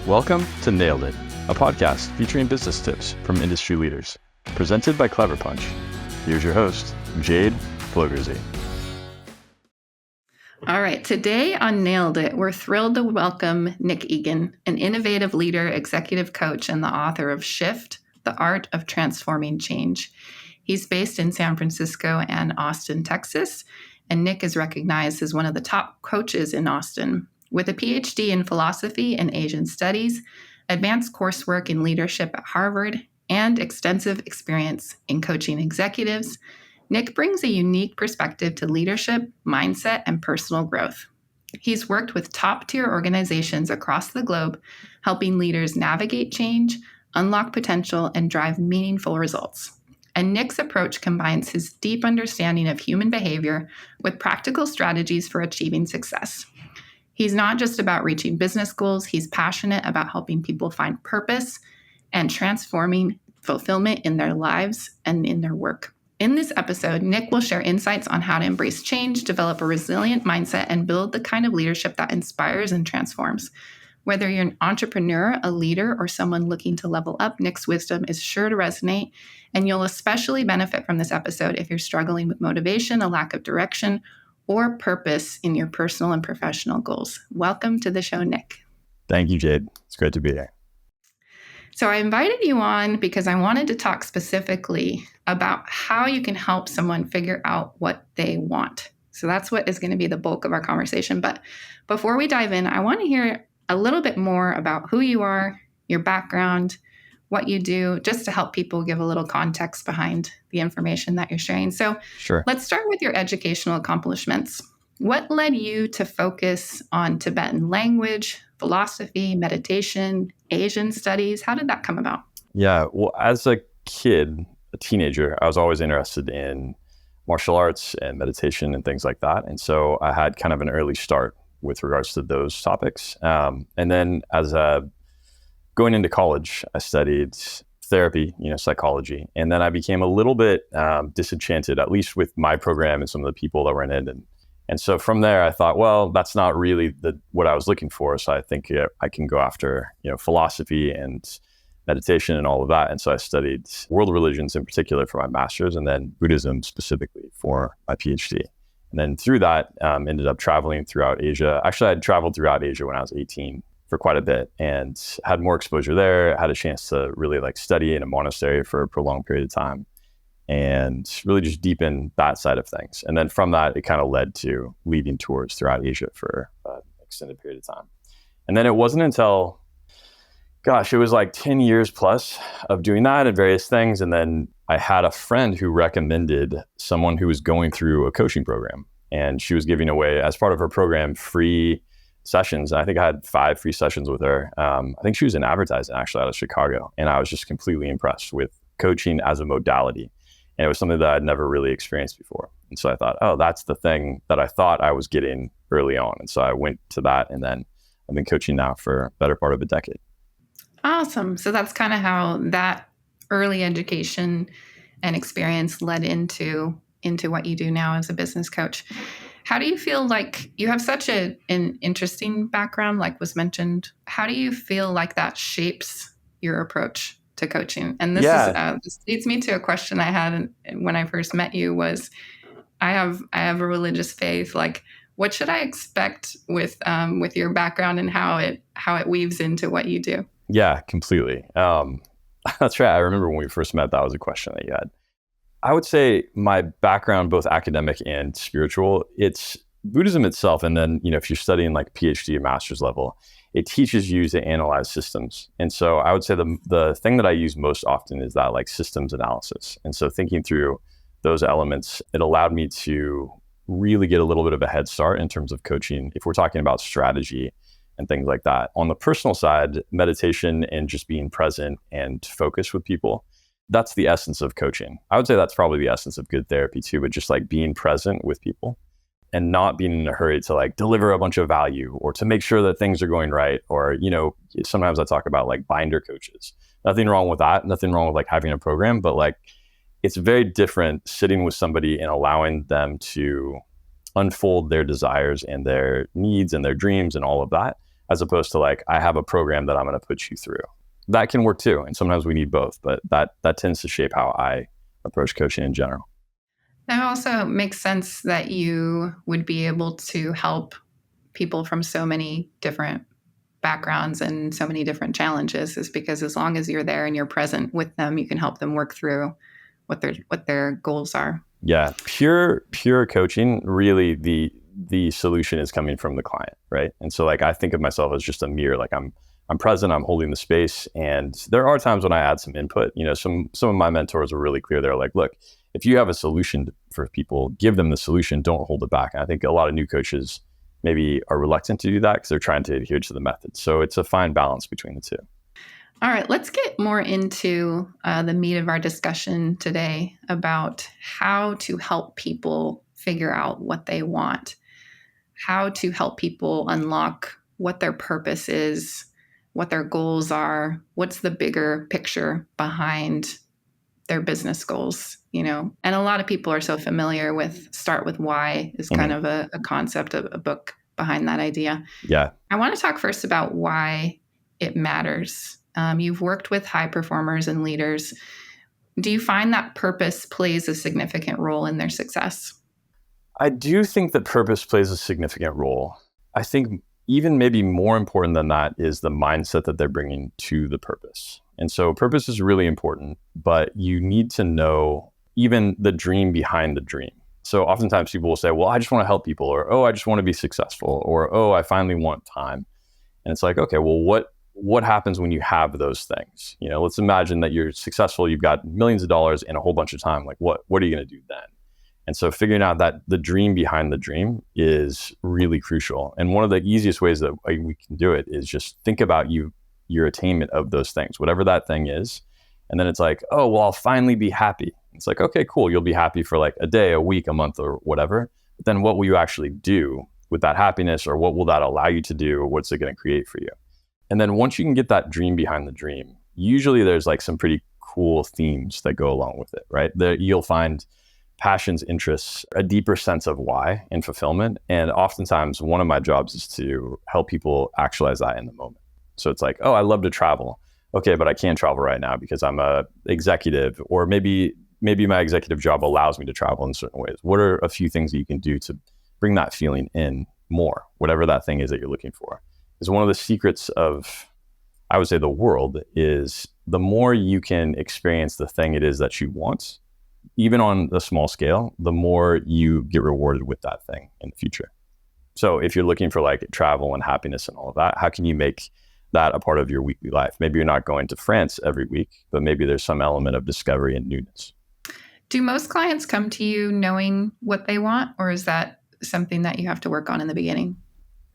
Welcome to Nailed It, a podcast featuring business tips from industry leaders, presented by Clever Punch. Here's your host, Jade Flogerzi. All right, today on Nailed It, we're thrilled to welcome Nick Egan, an innovative leader, executive coach, and the author of Shift, The Art of Transforming Change. He's based in San Francisco and Austin, Texas, and Nick is recognized as one of the top coaches in Austin. With a PhD in philosophy and Asian studies, advanced coursework in leadership at Harvard, and extensive experience in coaching executives, Nick brings a unique perspective to leadership, mindset, and personal growth. He's worked with top-tier organizations across the globe, helping leaders navigate change, unlock potential, and drive meaningful results. And Nick's approach combines his deep understanding of human behavior with practical strategies for achieving success. He's not just about reaching business goals, he's passionate about helping people find purpose and transforming fulfillment in their lives and in their work. In this episode, Nick will share insights on how to embrace change, develop a resilient mindset, and build the kind of leadership that inspires and transforms. Whether you're an entrepreneur, a leader, or someone looking to level up, Nick's wisdom is sure to resonate, and you'll especially benefit from this episode if you're struggling with motivation, a lack of direction, or purpose in your personal and professional goals. Welcome to the show, Nick. Thank you, Jade. It's great to be here. So I invited you on because I wanted to talk specifically about how you can help someone figure out what they want. So that's what is going to be the bulk of our conversation. But before we dive in, I want to hear a little bit more about who you are, your background, what you do, just to help people give a little context behind the information that you're sharing. So Sure. Let's start with your educational accomplishments. What led you to focus on Tibetan language, philosophy, meditation, Asian studies? How did that come about? Yeah, well, as a kid, a teenager, I was always interested in martial arts and meditation and things like that. And so I had kind of an early start with regards to those topics. And then as going into college, I studied therapy, psychology. And then I became a little bit disenchanted, at least with my program and some of the people that were in it. And so from there, I thought, well, that's not really what I was looking for. So I think I can go after, philosophy and meditation and all of that. And so I studied world religions in particular for my master's, and then Buddhism specifically for my PhD. And then through that, ended up traveling throughout Asia. Actually, I'd traveled throughout Asia when I was 18 for quite a bit and had more exposure there, had a chance to really study in a monastery for a prolonged period of time and really just deepen that side of things. And then from that, it kind of led to leading tours throughout Asia for an extended period of time. And then it wasn't until, it was 10 years plus of doing that and various things. And then I had a friend who recommended someone who was going through a coaching program, and she was giving away, as part of her program, free sessions. I think I had 5 free sessions with her. I think she was in advertising actually out of Chicago. And I was just completely impressed with coaching as a modality. And it was something that I'd never really experienced before. And so I thought, that's the thing that I thought I was getting early on. And so I went to that, and then I've been coaching now for a better part of a decade. Awesome. So that's kind of how that early education and experience led into what you do now as a business coach. How do you feel like you have such an interesting background, like was mentioned? How do you feel like that shapes your approach to coaching? And this leads me to a question I had when I first met you was, I have a religious faith. What should I expect with your background and how it weaves into what you do? Yeah, completely. That's right. I remember when we first met, that was a question that you had. I would say my background, both academic and spiritual, it's Buddhism itself. And then, if you're studying PhD or master's level, it teaches you to analyze systems. And so I would say the thing that I use most often is that systems analysis. And so thinking through those elements, it allowed me to really get a little bit of a head start in terms of coaching, if we're talking about strategy and things like that. On the personal side, meditation and just being present and focused with people, that's the essence of coaching. I would say that's probably the essence of good therapy too, but just being present with people and not being in a hurry to deliver a bunch of value or to make sure that things are going right. Or, sometimes I talk about binder coaches. Nothing wrong with that. Nothing wrong with having a program, but it's very different sitting with somebody and allowing them to unfold their desires and their needs and their dreams and all of that, as opposed to like, I have a program that I'm going to put you through. That can work too. And sometimes we need both, but that tends to shape how I approach coaching in general. That also makes sense that you would be able to help people from so many different backgrounds and so many different challenges, is because as long as you're there and you're present with them, you can help them work through what their goals are. Yeah, pure coaching, really the solution is coming from the client, right? And so like I think of myself as just a mirror. Like I'm present, I'm holding the space, and there are times when I add some input. You know, some of my mentors are really clear. They're like, look, if you have a solution for people, give them the solution, don't hold it back. And I think a lot of new coaches maybe are reluctant to do that because they're trying to adhere to the method. So it's a fine balance between the two. All right, let's get more into the meat of our discussion today about how to help people figure out what they want, how to help people unlock what their purpose is, what their goals are, what's the bigger picture behind their business goals, you know. And a lot of people are so familiar with start with why is kind of a concept, of a book behind that idea. Yeah. I want to talk first about why it matters. You've worked with high performers and leaders. Do you find that purpose plays a significant role in their success? I do think that purpose plays a significant role. I think even maybe more important than that is the mindset that they're bringing to the purpose. And so purpose is really important, but you need to know even the dream behind the dream. So oftentimes people will say, well, I just want to help people, or, oh, I just want to be successful, or, oh, I finally want time. And it's like, okay, well, what happens when you have those things? You know, let's imagine that you're successful, you've got millions of dollars and a whole bunch of time. Like, what are you going to do then? And so figuring out that the dream behind the dream is really crucial. And one of the easiest ways that we can do it is just think about your attainment of those things, whatever that thing is. And then it's like, oh, well, I'll finally be happy. It's like, okay, cool. You'll be happy for like a day, a week, a month, or whatever. But then what will you actually do with that happiness, or what will that allow you to do? Or what's it going to create for you? And then once you can get that dream behind the dream, usually there's like some pretty cool themes that go along with it, right? You'll find passions, interests, a deeper sense of why and fulfillment. And oftentimes one of my jobs is to help people actualize that in the moment. So it's like, oh, I love to travel. Okay, but I can't travel right now because I'm a executive, or maybe my executive job allows me to travel in certain ways. What are a few things that you can do to bring that feeling in more, whatever that thing is that you're looking for? Because one of the secrets of, I would say, the world is the more you can experience the thing it is that you want, even on a small scale, the more you get rewarded with that thing in the future. So if you're looking for like travel and happiness and all of that, how can you make that a part of your weekly life? Maybe you're not going to France every week, but maybe there's some element of discovery and newness. Do most clients come to you knowing what they want, or is that something that you have to work on in the beginning?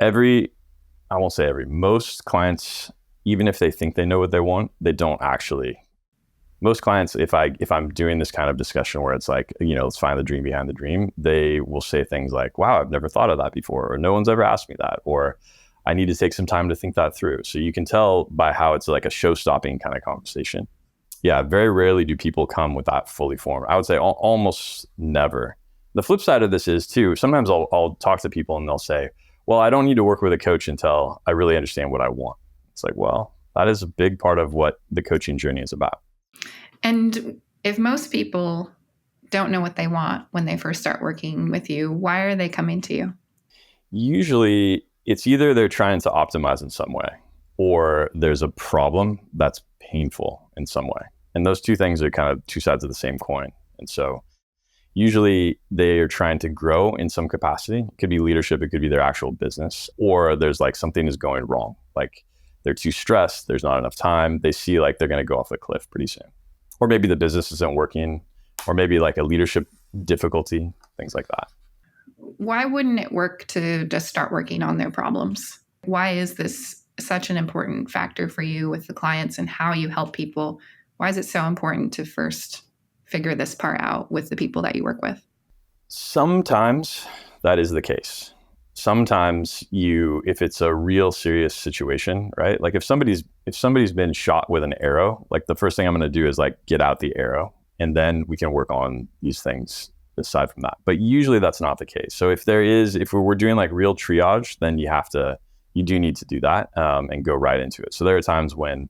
I won't say every. Most clients, even if they think they know what they want, they don't actually. Most clients, if I'm doing this kind of discussion where it's like, you know, let's find the dream behind the dream, they will say things like, wow, I've never thought of that before, or no one's ever asked me that, or I need to take some time to think that through. So you can tell by how it's like a show-stopping kind of conversation. Yeah, very rarely do people come with that fully formed. I would say almost never. The flip side of this is too, sometimes I'll talk to people and they'll say, well, I don't need to work with a coach until I really understand what I want. It's like, well, that is a big part of what the coaching journey is about. And if most people don't know what they want when they first start working with you, why are they coming to you? Usually it's either they're trying to optimize in some way, or there's a problem that's painful in some way. And those two things are kind of two sides of the same coin. And so usually they are trying to grow in some capacity. It could be leadership, it could be their actual business, or there's like something is going wrong. Like they're too stressed, there's not enough time. They see like they're going to go off a cliff pretty soon. Or maybe the business isn't working, or maybe like a leadership difficulty, things like that. Why wouldn't it work to just start working on their problems? Why is this such an important factor for you with the clients and how you help people? Why is it so important to first figure this part out with the people that you work with? Sometimes that is the case. Sometimes if it's a real serious situation, right? Like if somebody's been shot with an arrow, like the first thing I'm going to do is like get out the arrow, and then we can work on these things aside from that. But usually that's not the case. So if we're doing like real triage, then you have to you do need to do that and go right into it. So there are times when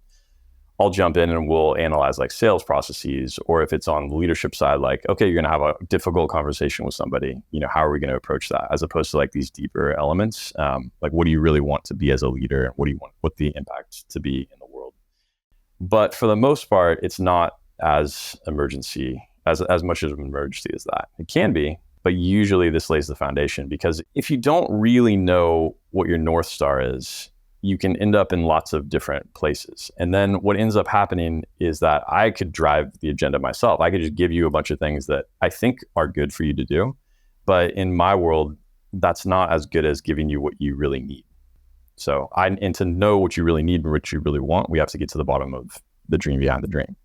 I'll jump in and we'll analyze like sales processes, or if it's on the leadership side, like, okay, you're going to have a difficult conversation with somebody, how are we going to approach that? As opposed to like these deeper elements, like what do you really want to be as a leader? What do you want the impact to be in the world? But for the most part, it's not as emergency, as much as an emergency as that. It can be, but usually this lays the foundation, because if you don't really know what your North Star is, you can end up in lots of different places. And then what ends up happening is that I could drive the agenda myself. I could just give you a bunch of things that I think are good for you to do. But in my world, that's not as good as giving you what you really need. And to know what you really need and what you really want, we have to get to the bottom of the dream behind the dream.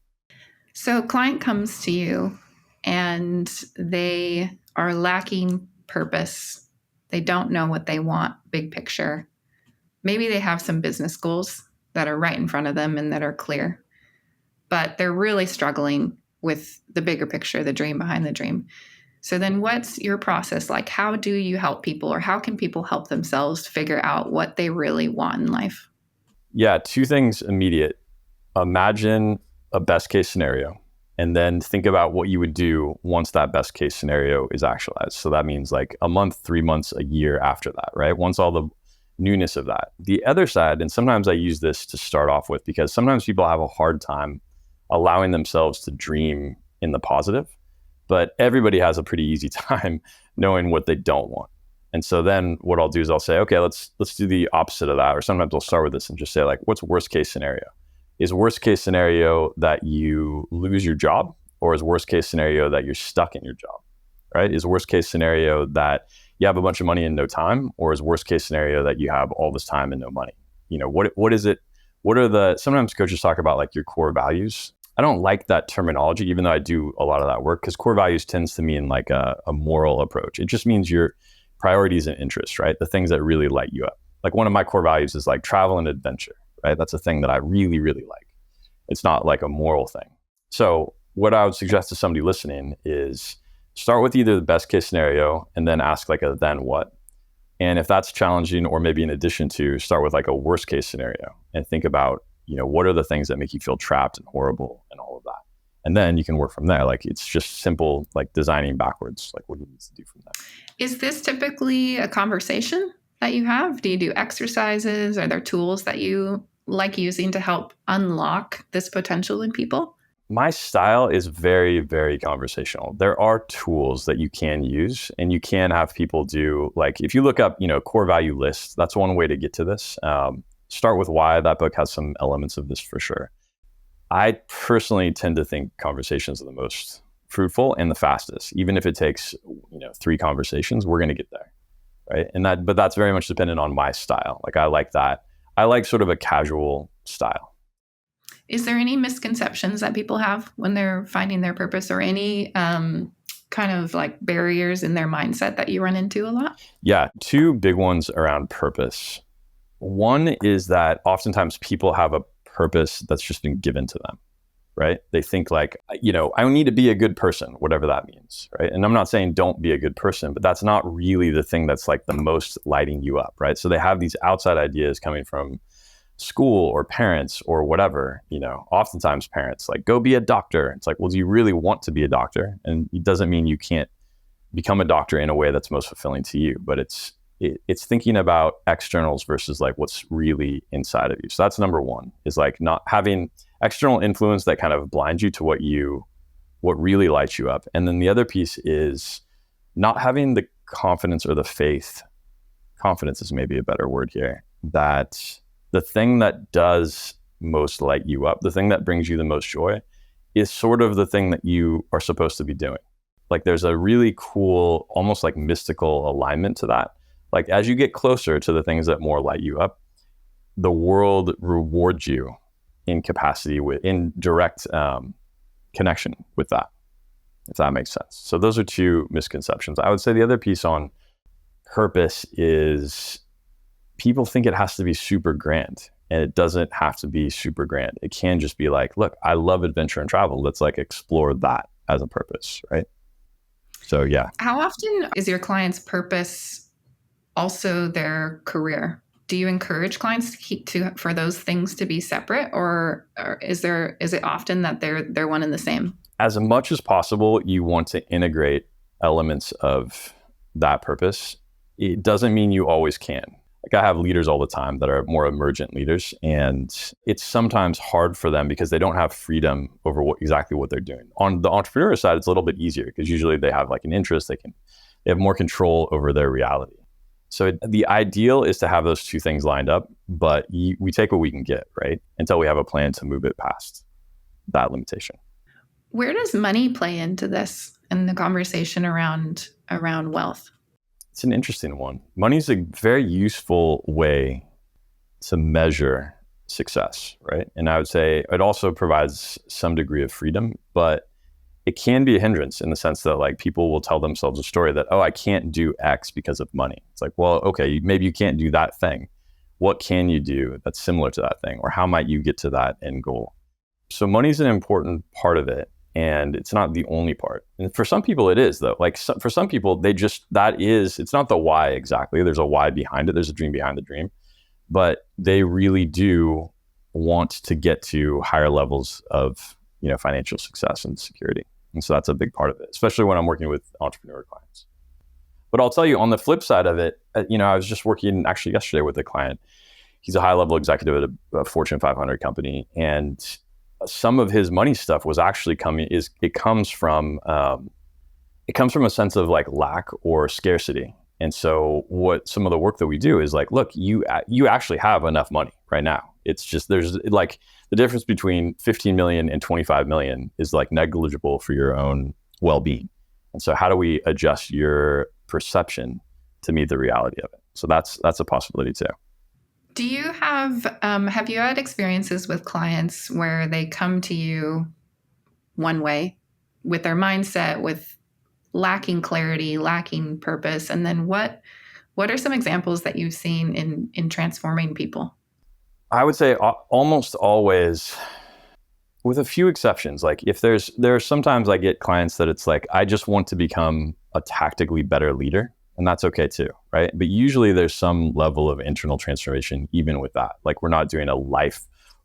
So a client comes to you and they are lacking purpose. They don't know what they want, big picture. Maybe they have some business goals that are right in front of them and that are clear, but they're really struggling with the bigger picture, the dream behind the dream. So then what's your process like? How do you help people, or how can people help themselves figure out what they really want in life? Yeah, two things immediate. Imagine a best case scenario, and then think about what you would do once that best case scenario is actualized. So that means like a month, 3 months, a year after that, right? Once all the newness of that. The other side, and sometimes I use this to start off with, because sometimes people have a hard time allowing themselves to dream in the positive, but everybody has a pretty easy time knowing what they don't want. And so then what I'll do is I'll say, okay, let's do the opposite of that. Or sometimes I'll start with this and just say, like, what's worst case scenario? Is worst case scenario that you lose your job, or is worst case scenario that you're stuck in your job, right? Is worst case scenario that you have a bunch of money and no time, or is worst case scenario that you have all this time and no money? What is it? What are sometimes coaches talk about like your core values. I don't like that terminology, even though I do a lot of that work, because core values tends to mean like a moral approach. It just means your priorities and interests, right? The things that really light you up. Like one of my core values is like travel and adventure, right? That's a thing that I really, really like. It's not like a moral thing. So what I would suggest to somebody listening is start with either the best case scenario and then ask like a then what. And if that's challenging, or maybe in addition to, start with like a worst case scenario and think about, what are the things that make you feel trapped and horrible and all of that. And then you can work from there. Like it's just simple, like designing backwards, like what you need to do from there. Is this typically a conversation that you have? Do you do exercises? Are there tools that you like using to help unlock this potential in people? My style is very, very conversational. There are tools that you can use, and you can have people do, like if you look up, core value lists, that's one way to get to this. Start with why. That book has some elements of this for sure. I personally tend to think conversations are the most fruitful and the fastest. Even if it takes, 3 conversations, we're going to get there, right? But that's very much dependent on my style. Like I like that. I like sort of a casual style. Is there any misconceptions that people have when they're finding their purpose, or any kind of like barriers in their mindset that you run into a lot? Yeah, 2 big ones around purpose. One is that oftentimes people have a purpose that's just been given to them, right? They think like, I need to be a good person, whatever that means, right? And I'm not saying don't be a good person, but that's not really the thing that's like the most lighting you up, right? So they have these outside ideas coming from school or parents or whatever, oftentimes parents like, go be a doctor. It's like, well, do you really want to be a doctor? And it doesn't mean you can't become a doctor in a way that's most fulfilling to you, but it's thinking about externals versus like what's really inside of you. So that's number one, is like not having external influence that kind of blinds you to what really lights you up. And then the other piece is not having the confidence or the faith. Confidence is maybe a better word here, that the thing that does most light you up, the thing that brings you the most joy, is sort of the thing that you are supposed to be doing. Like there's a really cool, almost like mystical alignment to that. Like as you get closer to the things that more light you up, the world rewards you in capacity in direct connection with that, if that makes sense. So those are 2 misconceptions. I would say the other piece on purpose is people think it has to be super grand, and it doesn't have to be super grand. It can just be like, look, I love adventure and travel. Let's like explore that as a purpose, right? So yeah. How often is your client's purpose also their career? Do you encourage clients for those things to be separate, or is it often that they're one and the same? As much as possible, you want to integrate elements of that purpose. It doesn't mean you always can. Like I have leaders all the time that are more emergent leaders, and it's sometimes hard for them because they don't have freedom over exactly what they're doing. On the entrepreneur side, it's a little bit easier because usually they have like an interest, they have more control over their reality. So the ideal is to have those two things lined up, but we take what we can get, right? Until we have a plan to move it past that limitation. Where does money play into this and the conversation around wealth? It's an interesting one. Money is a very useful way to measure success, right? And I would say it also provides some degree of freedom, but it can be a hindrance in the sense that like people will tell themselves a story that, oh, I can't do X because of money. It's like, well, okay, maybe you can't do that thing. What can you do that's similar to that thing? Or how might you get to that end goal? So money is an important part of it. And it's not the only part. And for some people, it is, though. Like for some people, it's not the why exactly. There's a why behind it. There's a dream behind the dream. But they really do want to get to higher levels of, financial success and security. And so that's a big part of it, especially when I'm working with entrepreneur clients. But I'll tell you, on the flip side of it, I was just working actually yesterday with a client. He's a high-level executive at a Fortune 500 company. And some of his money stuff was actually comes from a sense of like lack or scarcity. And so what some of the work that we do is like, look, you actually have enough money right now. It's just, there's like the difference between 15 million and 25 million is like negligible for your own well-being. And so how do we adjust your perception to meet the reality of it? So that's a possibility too. Do you have you had experiences with clients where they come to you one way with their mindset, with lacking clarity, lacking purpose? And then what are some examples that you've seen in transforming people? I would say almost always, with a few exceptions. Like if there are sometimes I get clients that it's like, I just want to become a tactically better leader. And that's okay too, right? But usually there's some level of internal transformation even with that. Like we're not doing a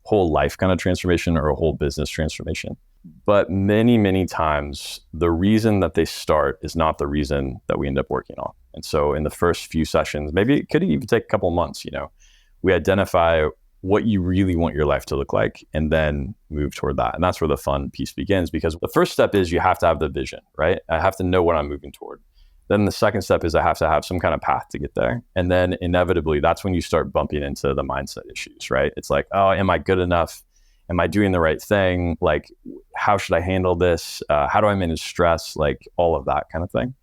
whole life kind of transformation or a whole business transformation. But many, many times the reason that they start is not the reason that we end up working on. And so in the first few sessions, maybe it could even take a couple of months, we identify what you really want your life to look like and then move toward that. And that's where the fun piece begins, because the first step is you have to have the vision, right? I have to know what I'm moving toward. Then the second step is I have to have some kind of path to get there. And then inevitably, that's when you start bumping into the mindset issues, right? It's like, oh, am I good enough? Am I doing the right thing? Like, how should I handle this? How do I manage stress? Like all of that kind of thing.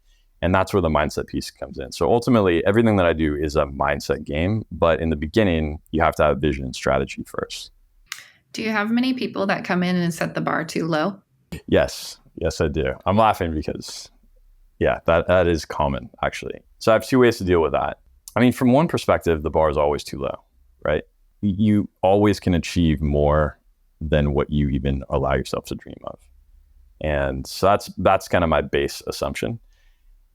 And that's where the mindset piece comes in. So ultimately, everything that I do is a mindset game. But in the beginning, you have to have vision and strategy first. Do you have many people that come in and set the bar too low? Yes, I do. I'm laughing because yeah, that is common, actually. So I have two ways to deal with that. I mean, from one perspective, the bar is always too low, right? You always can achieve more than what you even allow yourself to dream of. And so that's kind of my base assumption.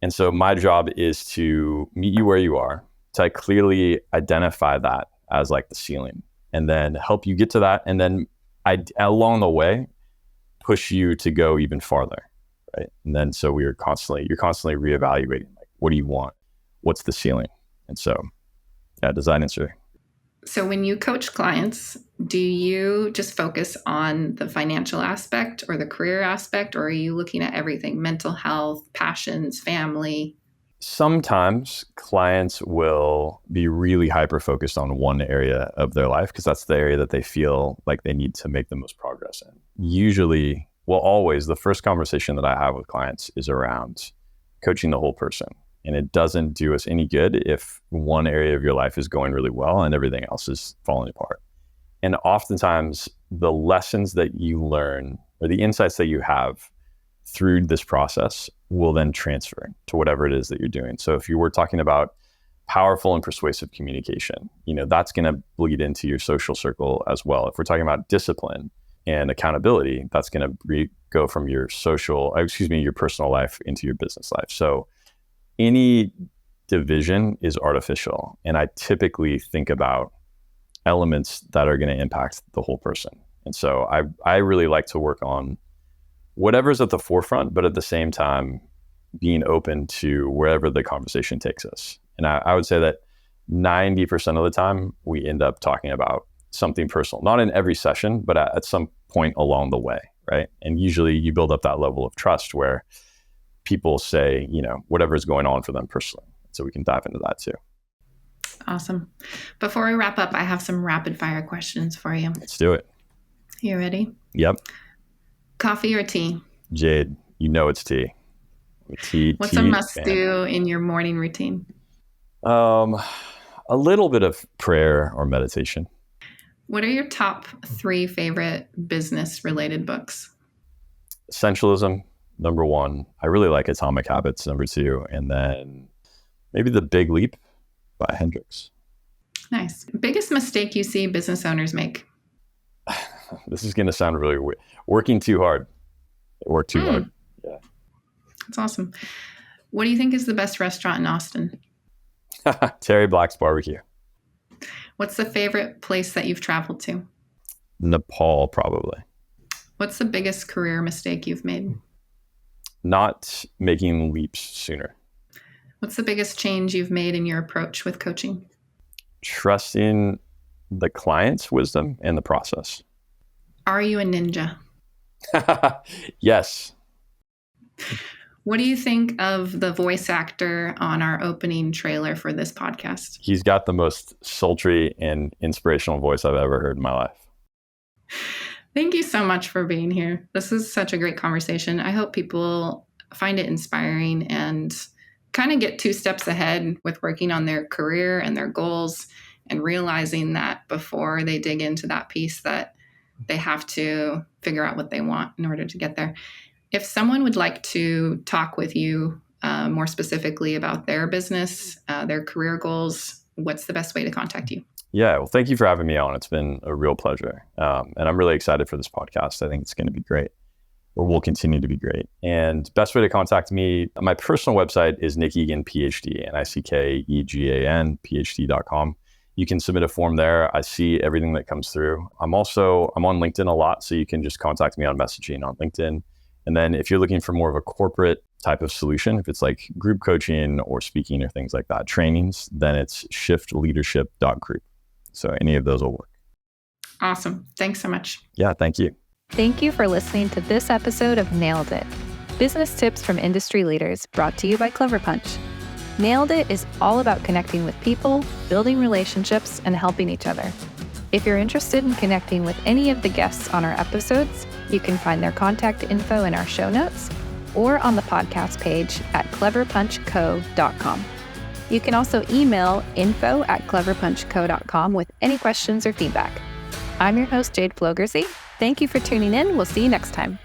And so my job is to meet you where you are, to clearly identify that as like the ceiling, and then help you get to that. And then along the way, push you to go even farther. Right. And then so you're constantly reevaluating, like, what do you want? What's the ceiling? And so, yeah, does that answer? So when you coach clients, do you just focus on the financial aspect or the career aspect, or are you looking at everything, mental health, passions, family? Sometimes clients will be really hyper-focused on one area of their life because that's the area that they feel like they need to make the most progress in. Usually, well, always, the first conversation that I have with clients is around coaching the whole person. And it doesn't do us any good if one area of your life is going really well and everything else is falling apart. And oftentimes, the lessons that you learn or the insights that you have through this process will then transfer to whatever it is that you're doing. So if you were talking about powerful and persuasive communication, that's going to bleed into your social circle as well. If we're talking about discipline and accountability, that's going to go from your personal life into your business life. So any division is artificial. And I typically think about elements that are going to impact the whole person. And so I really like to work on whatever's at the forefront, but at the same time, being open to wherever the conversation takes us. And I would say that 90% of the time, we end up talking about something personal, not in every session, but at some point along the way, right? And usually you build up that level of trust where people say, whatever is going on for them personally. So we can dive into that too. Awesome. Before we wrap up, I have some rapid fire questions for you. Let's do it. You ready? Yep. Coffee or tea? Jade, it's tea. What's a must-do in your morning routine? A little bit of prayer or meditation. What are your top 3 favorite business-related books? Essentialism, number 1. I really like Atomic Habits, number 2. And then maybe The Big Leap by Hendricks. Nice. Biggest mistake you see business owners make? This is going to sound really weird. Working too hard. They work too hard. Yeah. That's awesome. What do you think is the best restaurant in Austin? Terry Black's Barbecue. What's the favorite place that you've traveled to? Nepal, probably. What's the biggest career mistake you've made? Not making leaps sooner. What's the biggest change you've made in your approach with coaching? Trusting the client's wisdom and the process. Are you a ninja? Yes. What do you think of the voice actor on our opening trailer for this podcast? He's got the most sultry and inspirational voice I've ever heard in my life. Thank you so much for being here. This is such a great conversation. I hope people find it inspiring and kind of get 2 steps ahead with working on their career and their goals and realizing that before they dig into that piece that they have to figure out what they want in order to get there. If someone would like to talk with you more specifically about their business, their career goals, what's the best way to contact you? Yeah, well, thank you for having me on. It's been a real pleasure. And I'm really excited for this podcast. I think it's going to be great, or will continue to be great. And best way to contact me, my personal website is Nick Egan, PhD, NickEgan, PhD.com. You can submit a form there. I see everything that comes through. I'm on LinkedIn a lot, so you can just contact me on messaging on LinkedIn. And then if you're looking for more of a corporate type of solution, if it's like group coaching or speaking or things like that, trainings, then it's shiftleadership.group. So any of those will work. Awesome. Thanks so much. Yeah, thank you. Thank you for listening to this episode of Nailed It, business tips from industry leaders, brought to you by Clever Punch. Nailed It is all about connecting with people, building relationships, and helping each other. If you're interested in connecting with any of the guests on our episodes, you can find their contact info in our show notes or on the podcast page at cleverpunchco.com. You can also email info@cleverpunchco.com with any questions or feedback. I'm your host, Jade Flogerzi. Thank you for tuning in. We'll see you next time.